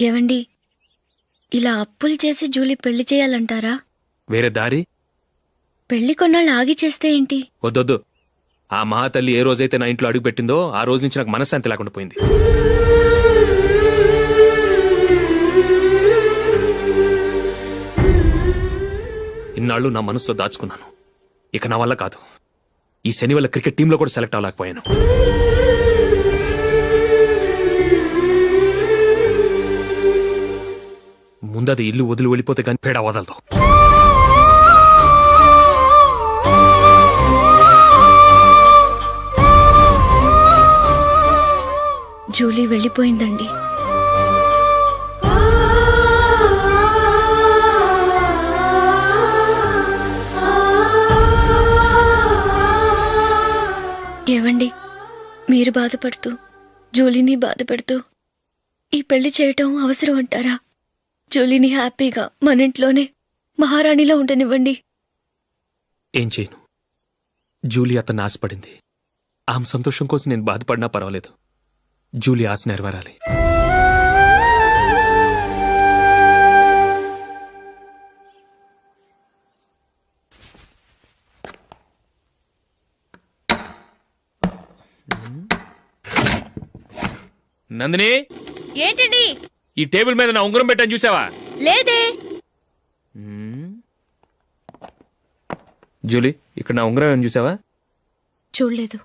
ఏవండి, ఇలా అప్పులు చేసి జూలీ పెళ్లి చేయాలంటారా? వేరే దారి? పెళ్లి కొన్నాళ్ళు ఆగి చేస్తే ఏంటి? వద్దొద్దు. ఆ మహాతల్లి ఏ రోజైతే నా ఇంట్లో అడుగు పెట్టిందో ఆ రోజు నుంచి నాకు మనశ్శాంతి లేకుండా పోయింది. ఇన్నాళ్ళు నా మనసులో దాచుకున్నాను. ఇక నా వల్ల కాదు. ఈ శని వల్ల క్రికెట్ టీంలో కూడా సెలెక్ట్ అవ్వలేకపోయాను. ముందది ఇల్లు వదిలి వెళ్ళిపోతే కానీ పేడ వదలదు. జూలీ వెళ్ళిపోయిందండి. ఏవండి, మీరు బాధపడుతూ జూలీని బాధపడుతూ ఈ పెళ్లి చేయటం అవసరం అంటారా? జూలీని హ్యాపీగా మన ఇంట్లోనే మహారాణిలో ఉండనివ్వండి. ఏం చేయను? జూలీ అతన్ని ఆశపడింది. ఆమె సంతోషం కోసం నేను బాధపడినా పర్వాలేదు. జూలీ ఆశ నెరవేరాలి. నందిని, ఏంటండి? ఈ టేబుల్ మీద నా ఉంగరం పెట్టాను చూసావా? లేదే. జూలీ, ఇక్కడ నా ఉంగరం ఏమని చూసావా? చూడలేదు.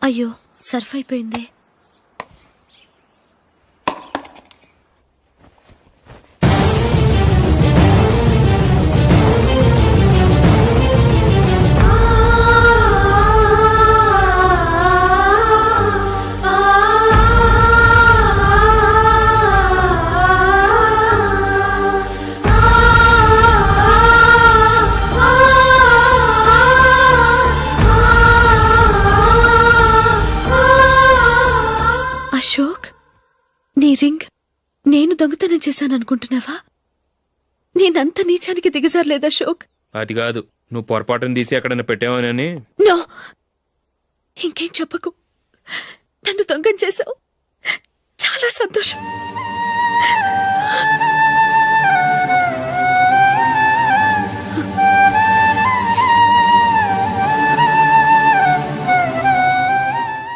అయ్యో, సర్ఫ్ అయిపోయిందే. అశోక్, నీ రింగ్ నేను దొంగతనం చేశాననుకుంటున్నావా? నేనంత నీచానికి దిగజారలేదు అశోక్. అది కాదు, నువ్వు పొరపాటును తీసి ఎక్కడైనా పెట్టావని. నో, ఇంకేం చెప్పకు. నన్ను దొంగం చేశావు. చాలా సంతోషం.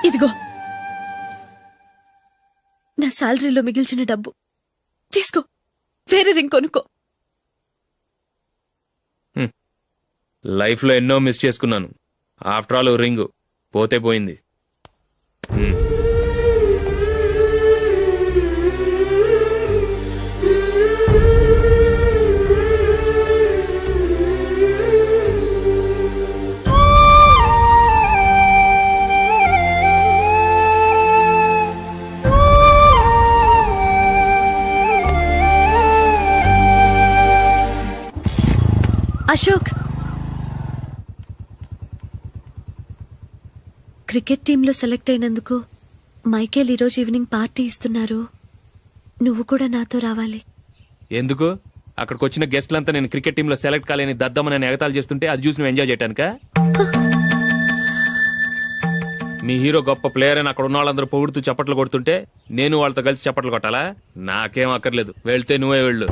ఇదిగో నా శాలరీలో మిగిల్చిన డబ్బు తీసుకో. వేరే రింగ్ కొనుక్కో. లైఫ్లో ఎన్నో మిస్ చేసుకున్నాను. ఆఫ్టర్ ఆల్ రింగ్ పోతే పోయింది. అశోక్, క్రికెట్ టీంలో సెలెక్ట్ అయినందుకు మైకేల్ ఈరోజు ఈవినింగ్ పార్టీ ఇస్తున్నారు. నువ్వు కూడా నాతో రావాలి. ఎందుకు? అక్కడికి వచ్చిన గెస్ట్లంతా నేను క్రికెట్ టీంలో సెలెక్ట్ కాలేని దద్దమని ఎగతాలు చేస్తుంటే అది చూసి నువ్వు ఎంజాయ్ చేయటానికా? మీ హీరో గొప్ప ప్లేయర్ అని అక్కడ ఉన్న వాళ్ళందరూ పొగుడుతూ చప్పట్లు కొడుతుంటే నేను వాళ్ళతో కలిసి చప్పట్లు కొట్టాలా? నాకేం అక్కర్లేదు. వెళ్తే నువ్వే వెళ్ళు.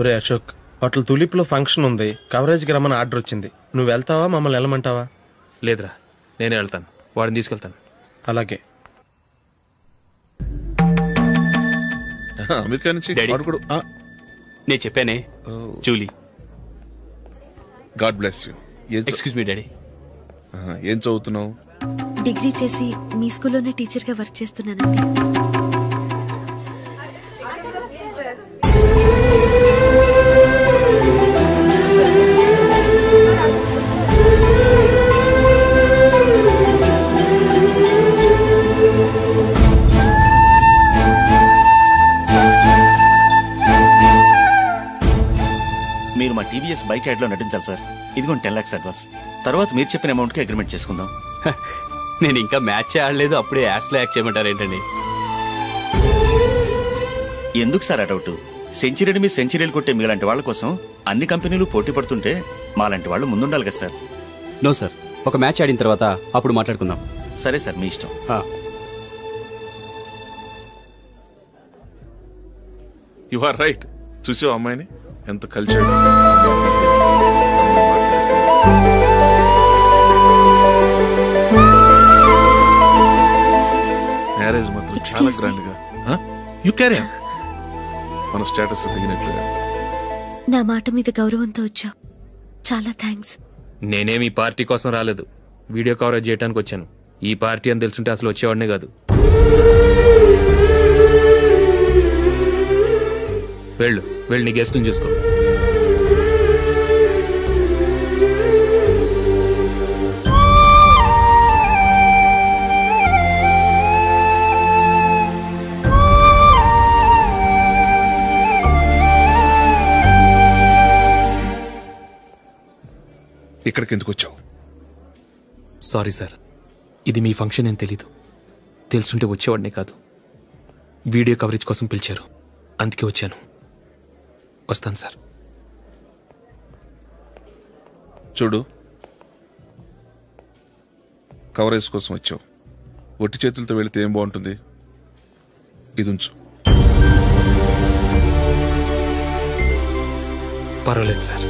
ఒరే అశోక్, హోటల్ తులిప్లో ఫంక్షన్ ఉంది. కవరేజ్కి రమ్మని ఆర్డర్ వచ్చింది. నువ్వు వెళ్తావా, మమ్మల్ని వెళ్ళమంటావా? లేదురా, నేనే వెళ్తాను. వాడిని తీసుకెళ్తాను. అలాగే. అమెరికా నుంచి నేను చెప్పానే, Julie. God bless you. Excuse me daddy. ఏం చదువుతున్నావు? డిగ్రీ చేసి మీ స్కూల్లోనే టీచర్గా వర్క్ చేస్తున్నానండి. మీరు మా టీవీఎస్ బైక్ యాడ్ లో నటించాలి సార్. ఇదిగోండి 10 lakhs అడ్వాన్స్. తర్వాత మీరు చెప్పిన అమౌంట్ కి అగ్రిమెంట్ చేసుకుందాం. నేను ఇంకా మ్యాచ్ ఆడలేదు, అప్పుడే యాడ్స్ లో యాక్ట్ చేయమంటారు ఏంటండి? ఎందుకు సార్ ఆ డౌట్? సెంచరీని మీ సెంచరీలు కొట్టే మీలాంటి వాళ్ళ కోసం అన్ని కంపెనీలు పోటీ పడుతుంటే మాలాంటి వాళ్ళు ముందుండాలి కదా సార్. నో సార్, ఒక మ్యాచ్ ఆడిన తర్వాత అప్పుడు మాట్లాడుకుందాం. సరే సార్, మీ ఇష్టం. You are right. చూసావు అమ్మాయిని ఎంత కల్చర్డ్. మ్యారేజ్ మాత్రం చాలా Excuse me. గ్రాండ్ గా. యు క్యారీ మన స్టేటస్ తగినట్లుగా. నా మాట మీద గౌరవంతో వచ్చావు, చాలా థ్యాంక్స్. నేనేం ఈ పార్టీ కోసం రాలేదు, వీడియో కవరేజ్ చేయడానికి వచ్చాను. ఈ పార్టీ అని తెలుసుంటే అసలు వచ్చేవాడినే కాదు. వెళ్ళు వెళ్ళి నీ గెస్ట్ని చూసుకో. ఇక్కడికి ఎందుకు వచ్చావు? సారీ సార్, ఇది మీ ఫంక్షన్ అని తెలీదు. తెలుసుంటే వచ్చేవాడినే కాదు. వీడియో కవరేజ్ కోసం పిలిచారు, అందుకే వచ్చాను. వస్తాను సార్. చూడు, కవరేజ్ కోసం వచ్చావు. ఒట్టి చేతులతో వెళితే ఏం బాగుంటుంది? ఇది ఉంచు. పర్వాలేదు సార్.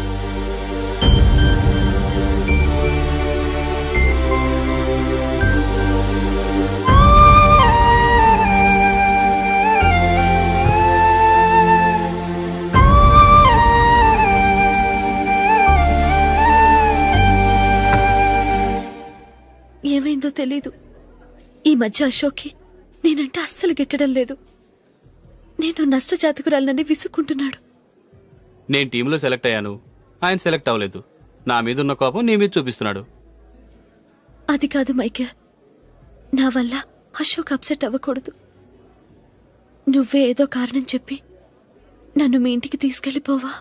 ఏమైందో తెలీదు, ఈ మధ్య అశోక్కి నేనంటే అస్సలు గిట్టడం లేదు. నేను నష్టజాతకురాలనని విసుక్కుంటున్నాడు. నేను టీంలో సెలెక్ట్ అయ్యాను, ఆయన సెలెక్ట్ అవ్వలేదు. నా మీద ఉన్న కోపం నీ మీద చూపిస్తున్నాడు. అది కాదు మైకేల్, నా వల్ల అశోక్ అప్సెట్ అవ్వకూడదు. నువ్వే ఏదో కారణం చెప్పి నన్ను మీ ఇంటికి తీసుకెళ్ళిపోవా?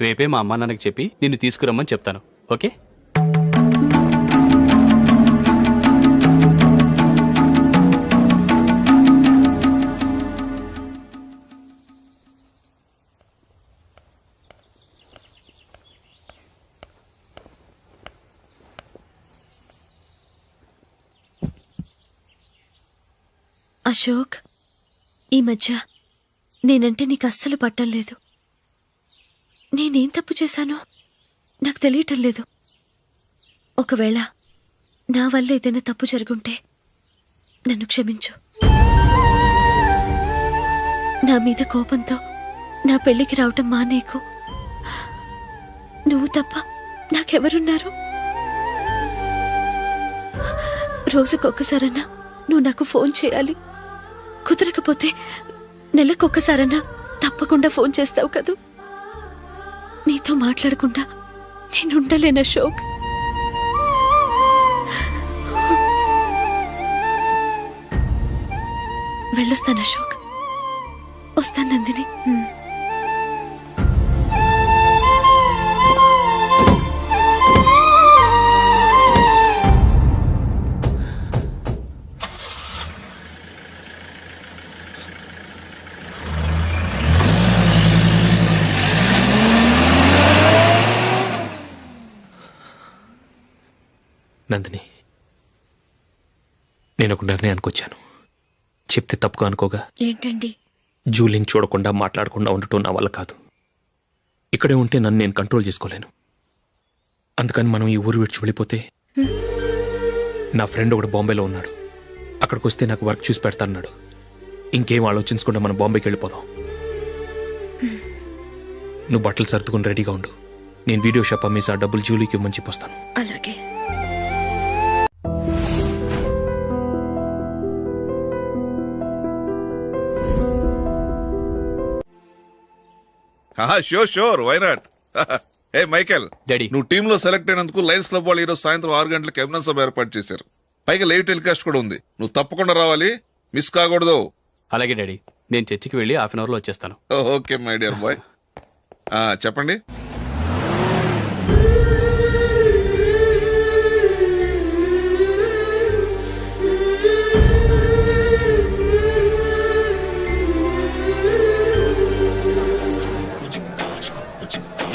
రేపే మా అమ్మా నాన్నకి చెప్పి నిన్ను తీసుకురమ్మని చెప్తాను, ఓకే? అశోక్, ఈ మధ్య నేనంటే నీకు అస్సలు పట్టం లేదు. నేనేం తప్పు చేశానో నాకు తెలియటం లేదు. ఒకవేళ నా వల్ల ఏదైనా తప్పు జరుగుంటే నన్ను క్షమించు. నా మీద కోపంతో నా పెళ్లికి రావటం మానేకు. నువ్వు తప్ప నాకెవరున్నారు? రోజుకొక్కసారన్నా నువ్వు నాకు ఫోన్ చేయాలి. కుదరకపోతే నెలకొక్కసారన్నా తప్పకుండా ఫోన్ చేస్తావు కదూ. నీతో మాట్లాడకుండా నేనుండలేను అశోక్. వెళ్ళొస్తాను అశోక్, వస్తాను నందిని. నందిని, నేను ఒక నిర్ణయానికి వచ్చాను. చెప్తే తప్పుగా అనుకోగా. ఏంటండి? జూలిని చూడకుండా మాట్లాడకుండా ఉండటం నా వల్ల కాదు. ఇక్కడే ఉంటే నన్ను నేను కంట్రోల్ చేసుకోలేను. అందుకని మనం ఈ ఊరు విడిచి వెళ్ళిపోతే, నా ఫ్రెండ్ ఒకడు బాంబేలో ఉన్నాడు, అక్కడికి వస్తే నాకు వర్క్ చూసి పెడతాన్నాడు. ఇంకేం ఆలోచించకుండా మనం బాంబేకి వెళ్ళిపోదాం. నువ్వు బట్టలు సర్దుకుని రెడీగా ఉండు. నేను వీడియో షాప్ అమ్మేసి ఆ డబ్బులు జూలీకి ఇవ్వమని చెప్పొస్తాను. అలాగే. Sure, why not? ఏ మైకేల్, డాడీ. నువ్వు టీమ్ లో సెలెక్ట్ అయినందుకు లయన్స్ క్లబ్ వాళ్ళు ఈరోజు సాయంత్రం 6 గంటలకు అభినందన సభ ఏర్పాటు చేశారు. పైగా లైవ్ టెలికాస్ట్ కూడా ఉంది. నువ్వు తప్పకుండా రావాలి, మిస్ కాకూడదు. అలాగే డాడీ, నేను చర్చికి వెళ్ళి 1/2 అవర్లో వచ్చేస్తాను. Okay my dear bye. చెప్పండి.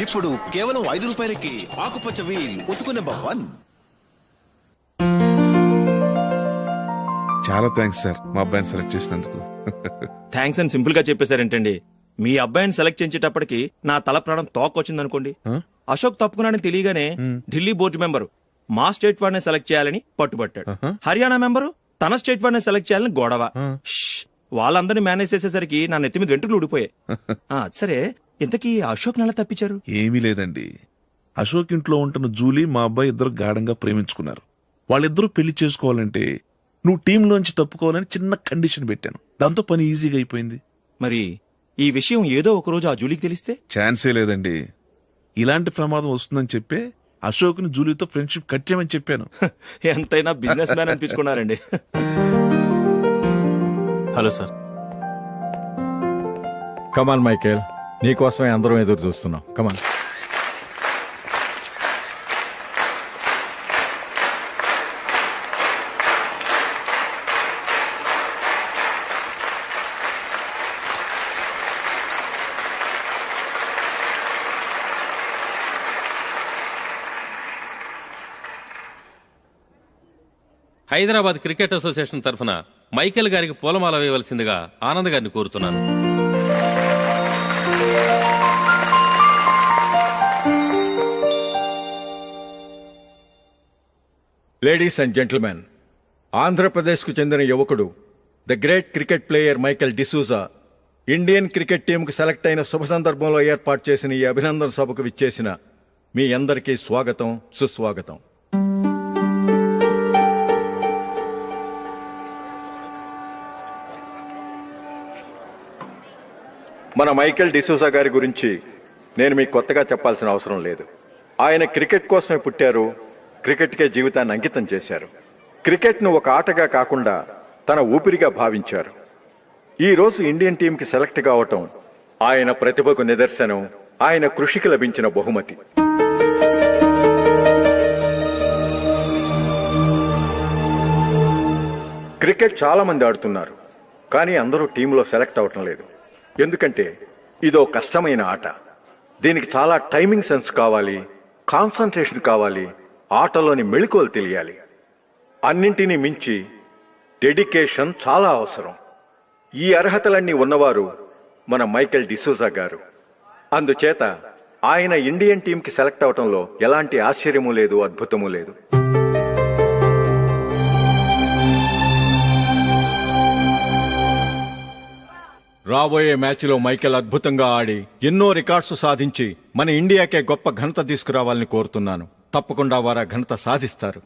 ఇప్పుడు కేవలం 5 రూపాయలకి ఆకుపచ్చ వీల్ ఉతుకు నెంబర్ 1. చాలా థ్యాంక్స్ సార్ మా అబ్బాయిని సెలెక్ట్ చేసినందుకు. థ్యాంక్స్ అని సింపుల్ గా చెప్పేశారేంటండి. మీ అబ్బాయిని సెలెక్ట్ చేసేటప్పటికి నా తల ప్రాణం తోకొచ్చిందనుకోండి. అశోక్ తప్పుకున్నాడని తెలియగానే ఢిల్లీ బోర్డు మెంబరు మా స్టేట్ వాడిని సెలెక్ట్ చేయాలని పట్టుబట్టాడు. హర్యానా మెంబరు తన స్టేట్ వాడిని సెలెక్ట్ చేయాలని గొడవ. వాళ్ళందరినీ మేనేజ్ చేసేసరికి నా నెత్తి మీద వెంట్రుకలు ఊడిపోయాయి. సరే, ఇంతకీ అశోక్ నెల తప్పించారు? ఏమీ లేదండి. అశోక్ ఇంట్లో ఉంటున్న జూలీ మా అబ్బాయి ఇద్దరు గాఢంగా ప్రేమించుకున్నారు. వాళ్ళిద్దరూ పెళ్లి చేసుకోవాలంటే నువ్వు టీంలోంచి తప్పుకోవాలని చిన్న కండిషన్ పెట్టాను. దాంతో పని ఈజీగా అయిపోయింది. మరి ఈ విషయం ఏదో ఒక రోజు ఆ జూలీకి తెలిస్తే? ఛాన్సే లేదండి. ఇలాంటి ప్రమాదం వస్తుందని చెప్పే అశోక్ని జూలీతో ఫ్రెండ్షిప్ కట్ చేయమని చెప్పాను. ఎంతైనా బిజినెస్ మ్యాన్ అనిపించుకున్నారండి. Hello sir. కమాన్ మైకేల్, నీకోసమే అందరం ఎదురు చూస్తున్నాం. కమాన్. హైదరాబాద్ క్రికెట్ అసోసియేషన్ తరఫున మైకేల్ గారికి పూలమాల వేయవలసిందిగా ఆనంద్ గారిని కోరుతున్నాను. లేడీస్ అండ్ జెంటిల్మెన్, ఆంధ్రప్రదేశ్కు చెందిన యువకుడు the great cricket player Michael D'Souza Indian cricket టీంకు సెలెక్ట్ అయిన శుభ సందర్భంలో ఏర్పాటు చేసిన ఈ అభినందన సభకు విచ్చేసిన మీ అందరికీ స్వాగతం, సుస్వాగతం. మన మైకేల్ డిసూజా గారి గురించి నేను మీకు కొత్తగా చెప్పాల్సిన అవసరం లేదు. ఆయన క్రికెట్ కోసమే పుట్టారు, క్రికెట్కే జీవితాన్ని అంకితం చేశారు. క్రికెట్ను ఒక ఆటగా కాకుండా తన ఊపిరిగా భావించారు. ఈ రోజు ఇండియన్ టీంకి సెలెక్ట్ కావటం ఆయన ప్రతిభకు నిదర్శనం, ఆయన కృషికి లభించిన బహుమతి. క్రికెట్ చాలా మంది ఆడుతున్నారు, కానీ అందరూ టీంలో సెలెక్ట్ అవటం లేదు. ఎందుకంటే ఇదో కష్టమైన ఆట. దీనికి చాలా టైమింగ్ సెన్స్ కావాలి, కాన్సంట్రేషన్ కావాలి, ఆటలోని మెళకువలు తెలియాలి. అన్నింటినీ మించి డెడికేషన్ చాలా అవసరం. ఈ అర్హతలన్నీ ఉన్నవారు మన మైకేల్ డిసూజా గారు. అందుచేత ఆయన ఇండియన్ టీంకి సెలెక్ట్ అవటంలో ఎలాంటి ఆశ్చర్యమూ లేదు, అద్భుతమూ లేదు. రాబోయే మ్యాచ్లో మైకేల్ అద్భుతంగా ఆడి ఎన్నో రికార్డ్స్ సాధించి మన ఇండియాకే గొప్ప ఘనత తీసుకురావాలని కోరుతున్నాను. తప్పకుండా వారు ఆ ఘనత సాధిస్తారు.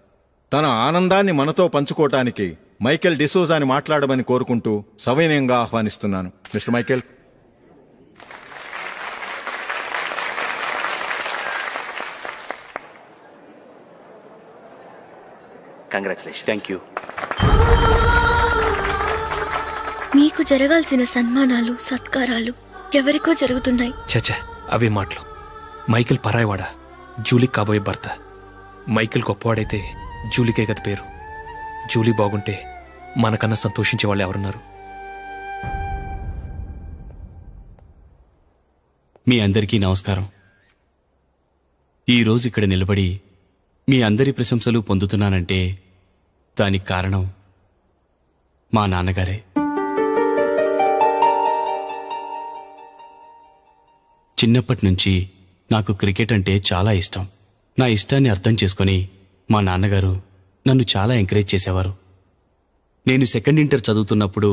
తన ఆనందాన్ని మనతో పంచుకోవటానికి మైకేల్ డిసూజాని మాట్లాడమని కోరుకుంటూ సవినయంగా ఆహ్వానిస్తున్నాను. Mister Michael. Congratulation. Thank you. మీకు జరగాల్సిన సన్మానాలు, సత్కారాలు ఎవరికో జరుగుతున్నాయి. చచ్చా, అవే మాటలు. మైకేల్ పరాయవాడా, జూలీకి కాబోయే భర్త. మైకేల్ గొప్పవాడైతే జూలీకే గది పేరు. జూలీ బాగుంటే మనకన్నా సంతోషించే వాళ్ళు ఎవరున్నారు? మీ అందరికీ నమస్కారం. ఈరోజు ఇక్కడ నిలబడి మీ అందరి ప్రశంసలు పొందుతున్నానంటే దానికి కారణం మా నాన్నగారే. చిన్నప్పటి నుంచి నాకు క్రికెట్ అంటే చాలా ఇష్టం. నా ఇష్టాన్ని అర్థం చేసుకొని మా నాన్నగారు నన్ను చాలా ఎంకరేజ్ చేసేవారు. నేను సెకండ్ ఇంటర్ చదువుతున్నప్పుడు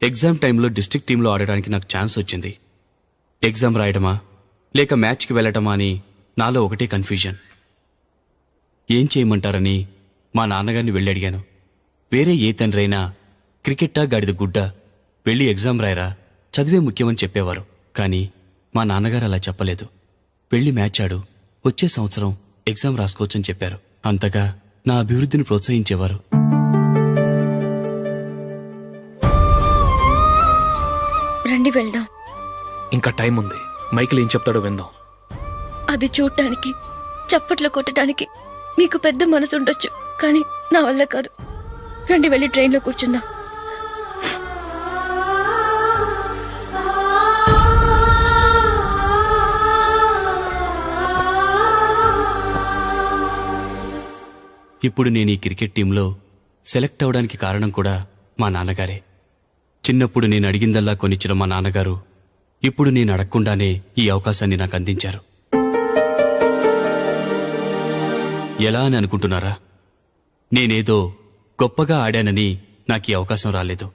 ఎగ్జామ్ టైంలో డిస్ట్రిక్ట్ టీంలో ఆడడానికి నాకు ఛాన్స్ వచ్చింది. ఎగ్జామ్ రాయడమా లేక మ్యాచ్కి వెళ్ళటమా అని నాలో ఒకటే కన్ఫ్యూజన్. ఏం చేయమంటారని మా నాన్నగారిని వెళ్ళి అడిగాను. వేరే ఏ తండ్రైనా క్రికెట్టా గాడిద గుడ్డ, వెళ్ళి ఎగ్జామ్ రాయరా, చదివే ముఖ్యమని చెప్పేవారు. కానీ మా నాన్నగారు అలా చెప్పలేదు. వెళ్ళి మ్యాచ్ ఆడు, వచ్చే సంవత్సరం ఎగ్జామ్ రాసుకోవచ్చని చెప్పారు. అంతగా నా అభివృద్ధిని ప్రోత్సహించేవారు. రండి వెళ్దాం. ఇంకా టైం ఉంది. మైకేల్ ఏం చెప్తాడో విందాం. అది చూడటానికి చప్పట్లు కొట్టడానికి మీకు పెద్ద మనసు ఉండొచ్చు, కానీ నా వల్ల కాదు. రండి వెళ్ళి ట్రైన్లో కూర్చుందాం. ఇప్పుడు నేను ఈ క్రికెట్ టీంలో సెలెక్ట్ అవడానికి కారణం కూడా మా నాన్నగారే. చిన్నప్పుడు నేను అడిగిందల్లా కొనిచ్చిన మా నాన్నగారు ఇప్పుడు నేను అడగకుండానే ఈ అవకాశాన్ని నాకు అందించారు. ఎలా అని అనుకుంటున్నారా? నేనేదో గొప్పగా ఆడానని నాకు ఈ అవకాశం రాలేదు.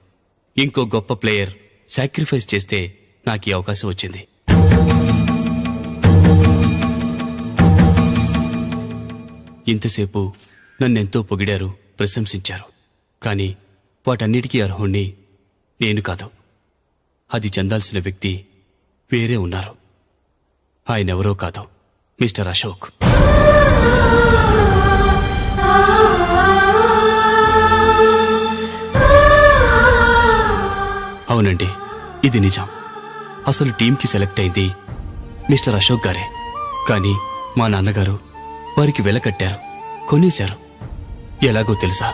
ఇంకో గొప్ప ప్లేయర్ సాక్రిఫైస్ చేస్తే నాకు ఈ అవకాశం వచ్చింది. ఇంతసేపు నన్నెంతో పొగిడారు, ప్రశంసించారు. కానీ వాటన్నిటికీ అర్హుణ్ణి నేను కాదు. అది చెందాల్సిన వ్యక్తి వేరే ఉన్నారు. ఆయనెవరో కాదు, మిస్టర్ అశోక్. అవునండి, ఇది నిజం. అసలు టీంకి సెలెక్ట్ అయింది మిస్టర్ అశోక్ గారే. కానీ మా నాన్నగారు వారికి వెల కట్టారు, కొనేశారు. ఎలాగో తెలుసా?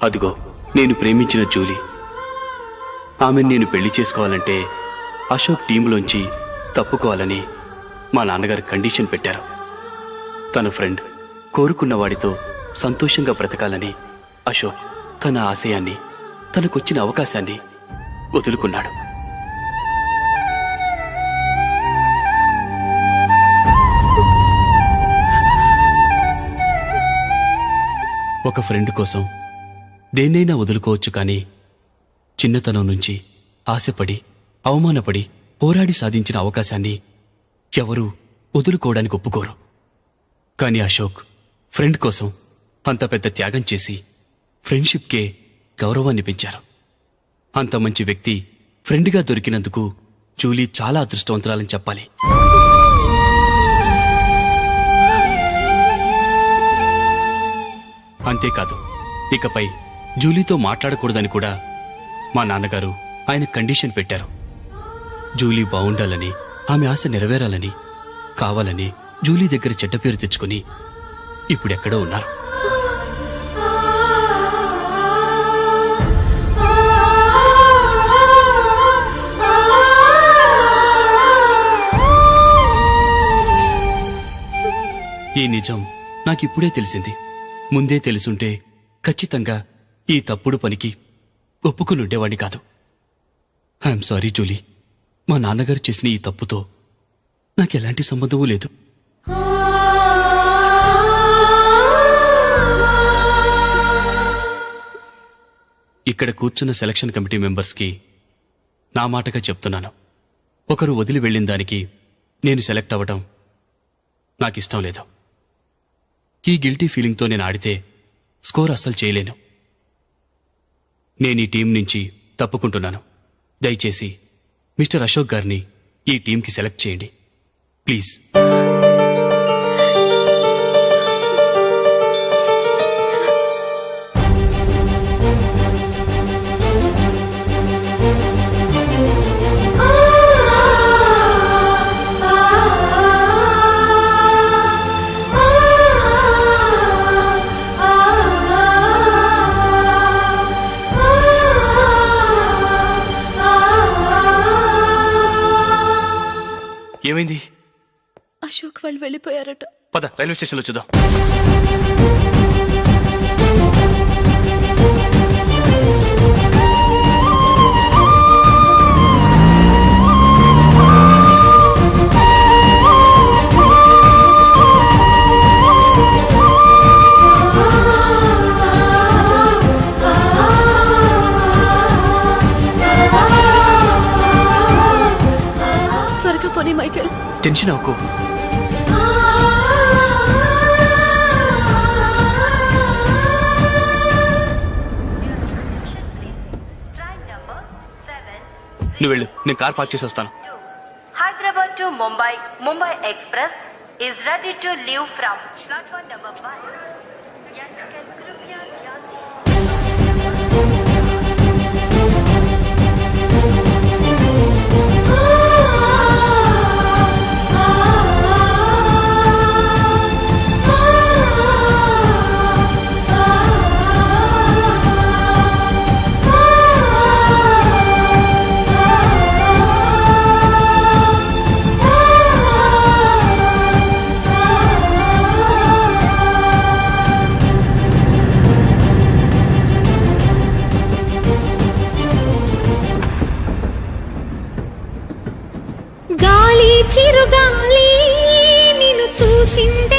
అదిగో నేను ప్రేమించిన జూలీ. ఆమెను నేను పెళ్లి చేసుకోవాలంటే అశోక్ టీంలోంచి తప్పుకోవాలని మా నాన్నగారు కండిషన్ పెట్టారు. తన ఫ్రెండ్ కోరుకున్న వాడితో సంతోషంగా బ్రతకాలని అశోక్ తన ఆశయాన్ని, తనకొచ్చిన అవకాశాన్ని వదులుకున్నాడు. ఒక ఫ్రెండ్ కోసం దేన్నైనా వదులుకోవచ్చు, కానీ చిన్నతనం నుంచి ఆశపడి, అవమానపడి, పోరాడి సాధించిన అవకాశాన్ని ఎవరూ వదులుకోవడానికి ఒప్పుకోరు. కానీ అశోక్ ఫ్రెండ్ కోసం అంత పెద్ద త్యాగం చేసి ఫ్రెండ్షిప్కే గౌరవాన్ని పెంచారు. అంత మంచి వ్యక్తి ఫ్రెండ్గా దొరికినందుకు జూలీ చాలా అదృష్టవంతురాలని చెప్పాలి. అంతేకాదు, ఇకపై జూలీతో మాట్లాడకూడదని కూడా మా నాన్నగారు ఆయన కండిషన్ పెట్టారు. జూలీ బావుండాలని, ఆమె ఆశ నెరవేరాలని, కావాలని జూలీ దగ్గర చెడ్డ పేరు తెచ్చుకుని ఇప్పుడెక్కడో ఉన్నారు. ఈ నిజం నాకిప్పుడే తెలిసింది. ముందే తెలుసుంటే ఖచ్చితంగా ఈ తప్పుడు పనికి ఒప్పుకునుండేవాణ్ణి కాదు. I'm sorry Julie. మా నాన్నగారు చేసిన ఈ తప్పుతో నాకెలాంటి సంబంధమూ లేదు. ఇక్కడ కూర్చున్న సెలక్షన్ కమిటీ మెంబర్స్కి నా మాటగా చెప్తున్నాను. ఒకరు వదిలి వెళ్ళిన దానికి నేను సెలెక్ట్ అవ్వడం నాకిష్టం లేదు. ఈ గిల్టీ ఫీలింగ్తో నేను ఆడితే స్కోర్ అస్సలు చేయలేను. నేను ఈ టీం నుంచి తప్పుకుంటున్నాను. దయచేసి మిస్టర్ అశోక్ గారిని ఈ టీంకి సెలెక్ట్ చేయండి ప్లీజ్. ఏమైంది? అశోక్ వాళ్ళు వెళ్ళిపోయారట. పద రైల్వే స్టేషన్లో చూద్దాం. త్వరగా పోనీ మైకేల్. టెన్షన్ అవ్వకు. నువ్వు వెళ్ళు, నేను కార్ పార్క్ చేసి వస్తాను. Hyderabad to Mumbai, Mumbai Express is ready to leave from platform number 1. గాలి చిరుగాలి నిన్ను చూసిందే